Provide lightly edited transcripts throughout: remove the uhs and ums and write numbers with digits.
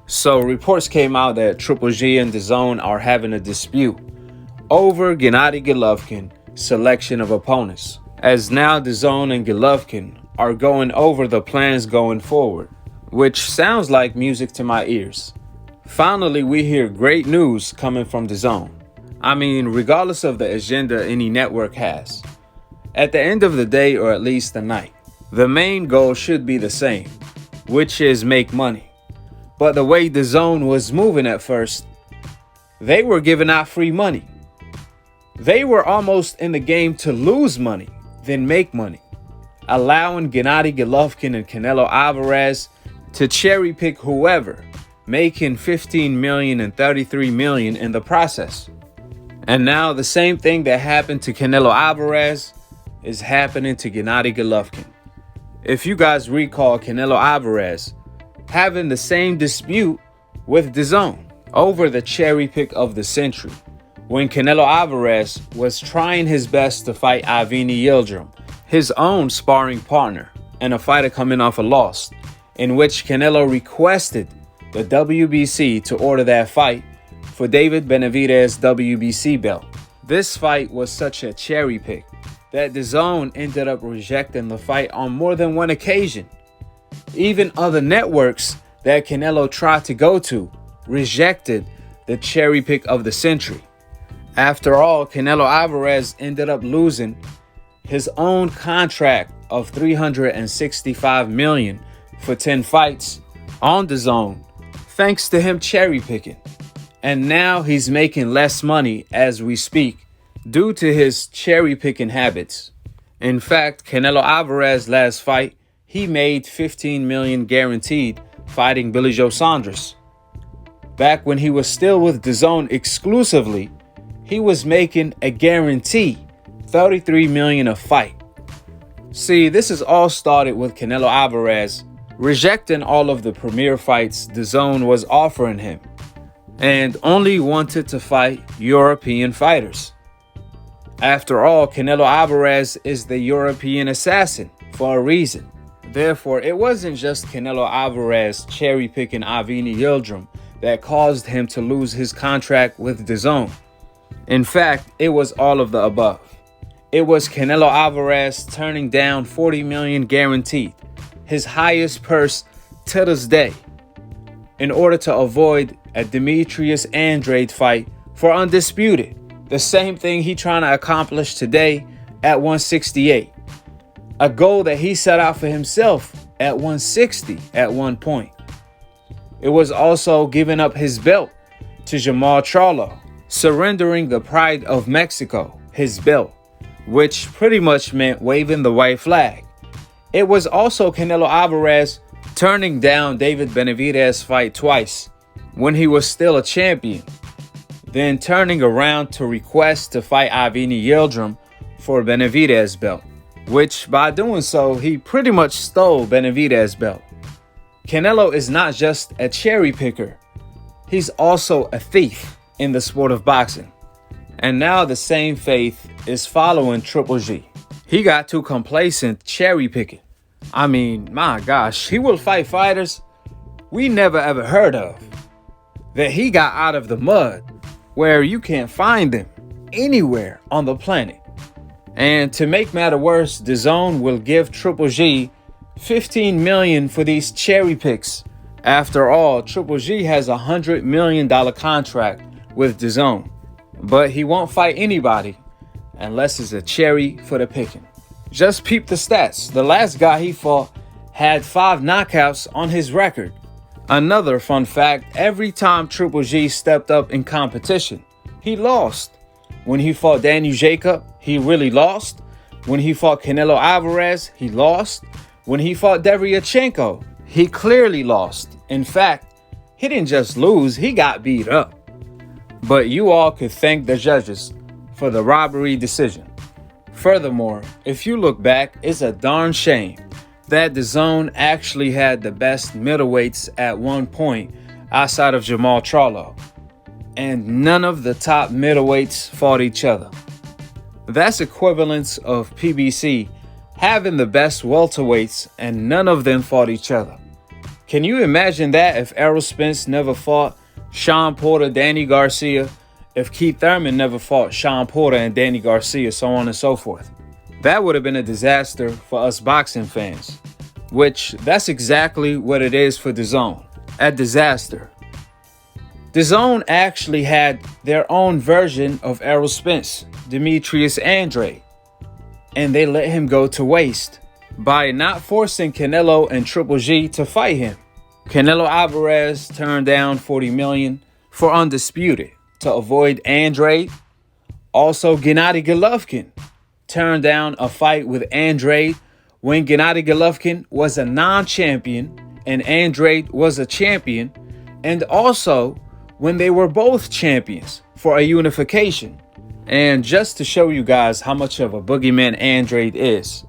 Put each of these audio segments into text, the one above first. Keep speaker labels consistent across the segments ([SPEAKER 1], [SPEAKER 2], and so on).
[SPEAKER 1] So reports came out that Triple G and DAZN are having a dispute over Gennady Golovkin selection of opponents, as now DAZN and Golovkin are going over the plans going forward, which sounds like music to my ears. Finally, we hear great news coming from DAZN. I mean, regardless of the agenda any network has, at the end of the day, or at least the night, the main goal should be the same, which is make money. But the way DAZN was moving at first, they were giving out free money. They were almost in the game to lose money, then make money, allowing Gennady Golovkin and Canelo Alvarez to cherry pick whoever, making $15 million and $33 million in the process. And now the same thing that happened to Canelo Alvarez is happening to Gennady Golovkin. If you guys recall, Canelo Alvarez having the same dispute with DAZN over the cherry pick of the century, when Canelo Alvarez was trying his best to fight Avni Yildirim, his own sparring partner, and a fighter coming off a loss, in which Canelo requested the WBC to order that fight for David Benavidez' WBC belt. This fight was such a cherry pick that DAZN ended up rejecting the fight on more than one occasion. Even other networks that Canelo tried to go to rejected the cherry pick of the century. After all, Canelo Alvarez ended up losing his own contract of $365 million for 10 fights on DAZN, thanks to him cherry picking. And now he's making less money as we speak due to his cherry picking habits. In fact, Canelo Alvarez last fight, he made $15 million guaranteed fighting Billy Joe Saunders. Back when he was still with DAZN exclusively, he was making a guarantee $33 million a fight. See, this has all started with Canelo Alvarez rejecting all of the premier fights DAZN was offering him and only wanted to fight European fighters. After all, Canelo Alvarez is the European assassin for a reason. Therefore, it wasn't just Canelo Alvarez cherry-picking Avni Yildirim that caused him to lose his contract with DAZN. In fact, it was all of the above. It was Canelo Alvarez turning down $40 million guaranteed, his highest purse to this day, in order to avoid a Demetrius Andrade fight for undisputed. The same thing he trying to accomplish today at 168. A goal that he set out for himself at 160 at one point. It was also giving up his belt to Jermall Charlo, surrendering the pride of Mexico, his belt, which pretty much meant waving the white flag. It was also Canelo Alvarez turning down David Benavidez' fight twice when he was still a champion, then turning around to request to fight Avni Yildirim for Benavidez' belt, which by doing so, he pretty much stole Benavidez' belt. Canelo is not just a cherry picker, he's also a thief in the sport of boxing. And now the same faith is following Triple G. He got too complacent cherry picking. I mean, my gosh, he will fight fighters we never ever heard of, that he got out of the mud where you can't find them anywhere on the planet. And to make matter worse, DAZN will give Triple G $15 million for these cherry picks. After all, Triple G has a $100 million contract with DAZN, but he won't fight anybody unless it's a cherry for the picking. Just peep the stats. The last guy he fought had 5 knockouts on his record. Another fun fact, every time Triple G stepped up in competition, he lost. When he fought Daniel Jacob, he really lost. When he fought Canelo Alvarez, he lost. When he fought Deryachenko, he clearly lost. In fact, he didn't just lose, he got beat up. But you all could thank the judges for the robbery decision. Furthermore, if you look back, it's a darn shame that DAZN actually had the best middleweights at one point outside of Jermall Charlo, and none of the top middleweights fought each other. That's equivalence of PBC having the best welterweights and none of them fought each other. Can you imagine that if Errol Spence never fought Sean Porter, Danny Garcia, if Keith Thurman never fought Sean Porter and Danny Garcia, so on and so forth? That would have been a disaster for us boxing fans, which that's exactly what it is for DAZN, a disaster. DAZN actually had their own version of Errol Spence, Demetrius Andrade, and they let him go to waste by not forcing Canelo and Triple G to fight him. Canelo Alvarez turned down $40 million for Undisputed to avoid Andrade. Also, Gennady Golovkin turned down a fight with Andrade when Gennady Golovkin was a non-champion and Andrade was a champion, and also when they were both champions for a unification. And just to show you guys how much of a boogeyman Andrade is,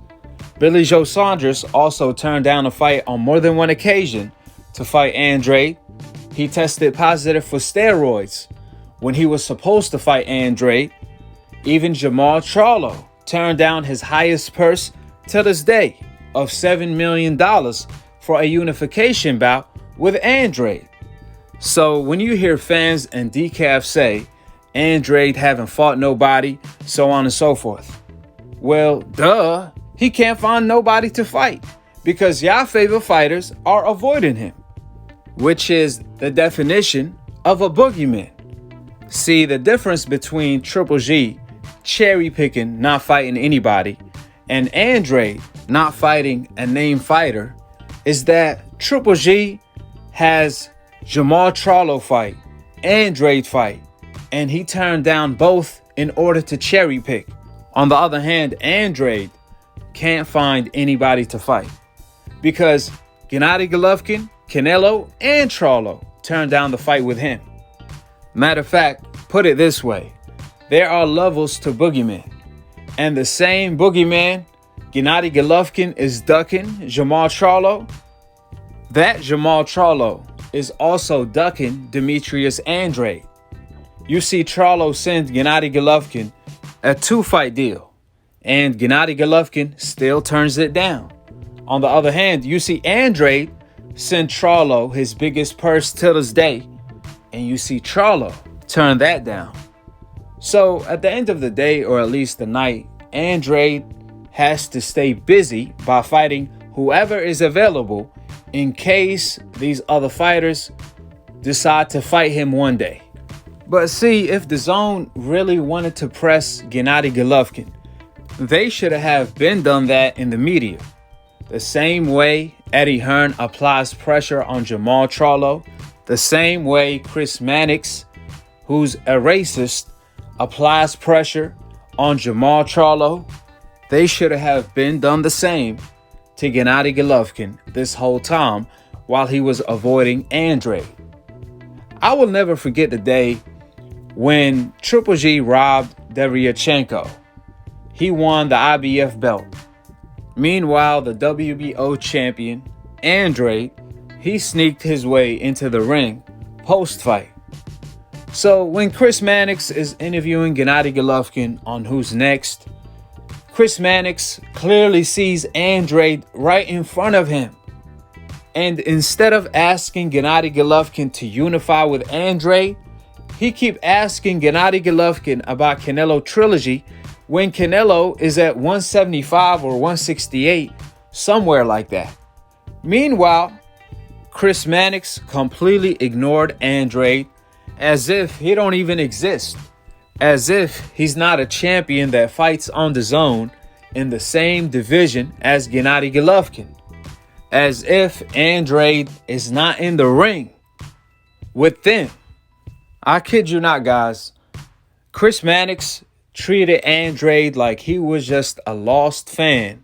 [SPEAKER 1] Billy Joe Saunders also turned down a fight on more than one occasion to fight Andrade. He tested positive for steroids when he was supposed to fight Andrade. Even Jermall Charlo turned down his highest purse to this day of $7 million for a unification bout with Andrade. So when you hear fans and decaf say Andrade haven't fought nobody, so on and so forth, well, duh, he can't find nobody to fight because y'all favorite fighters are avoiding him, which is the definition of a boogeyman. See, the difference between Triple G cherry picking, not fighting anybody, and Andrade not fighting a named fighter is that Triple G has Jermall Charlo fight, Andrade fight, and he turned down both in order to cherry pick. On the other hand, Andrade can't find anybody to fight because Gennady Golovkin, Canelo, and Charlo turned down the fight with him. Matter of fact, put it this way, there are levels to boogeyman, and the same boogeyman Gennady Golovkin is ducking Jermall Charlo, that Jermall Charlo is also ducking Demetrius Andrade. You see Charlo send Gennady Golovkin a 2-fight deal, and Gennady Golovkin still turns it down. On the other hand, you see Andrade send Charlo his biggest purse till this day, and you see Charlo turn that down. So at the end of the day, or at least the night, Andrade has to stay busy by fighting whoever is available in case these other fighters decide to fight him one day. But see, if DAZN really wanted to press Gennady Golovkin, they should have been done that in the media. The same way Eddie Hearn applies pressure on Jermall Charlo, the same way Chris Mannix, who's a racist, applies pressure on Jermall Charlo, they should have been done the same to Gennady Golovkin this whole time while he was avoiding Andrade. I will never forget the day when Triple G robbed Deryachenko. He won the IBF belt. Meanwhile, the WBO champion, Andrade, he sneaked his way into the ring post-fight. So when Chris Mannix is interviewing Gennady Golovkin on Who's Next, Chris Mannix clearly sees Andrade right in front of him. And instead of asking Gennady Golovkin to unify with Andrade, he keeps asking Gennady Golovkin about Canelo trilogy when Canelo is at 175 or 168, somewhere like that. Meanwhile, Chris Mannix completely ignored Andrade as if he don't even exist. As if he's not a champion that fights on DAZN in the same division as Gennady Golovkin. As if Andrade is not in the ring with them. I kid you not, guys. Chris Mannix treated Andrade like he was just a lost fan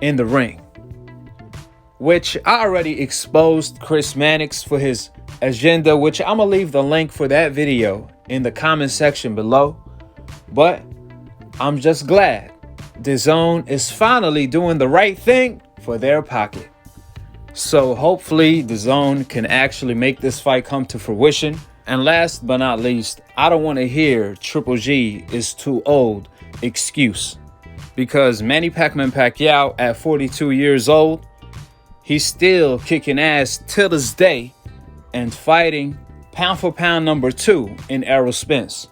[SPEAKER 1] in the ring. Which I already exposed Chris Mannix for his agenda, which I'm going to leave the link for that video in the comment section below. But I'm just glad DAZN is finally doing the right thing for their pocket. So hopefully DAZN can actually make this fight come to fruition. And last but not least, I don't want to hear Triple G is too old excuse. Because Manny Pacquiao at 42 years old, he's still kicking ass till this day and fighting pound for pound number 2 in Errol Spence.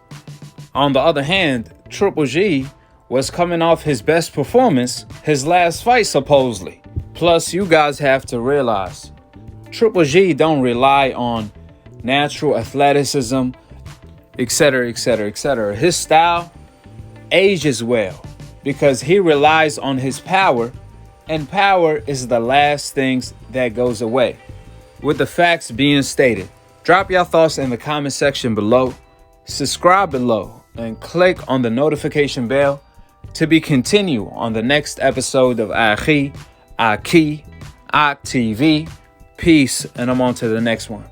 [SPEAKER 1] On the other hand, Triple G was coming off his best performance, his last fight supposedly. Plus, you guys have to realize, Triple G don't rely on natural athleticism, etc., etc., etc. His style ages well because he relies on his power, and power is the last things that goes away. With the facts being stated, drop your thoughts in the comment section below, subscribe below, and click on the notification bell to be continued on the next episode of Akhi, TV. Peace, and I'm on to the next one.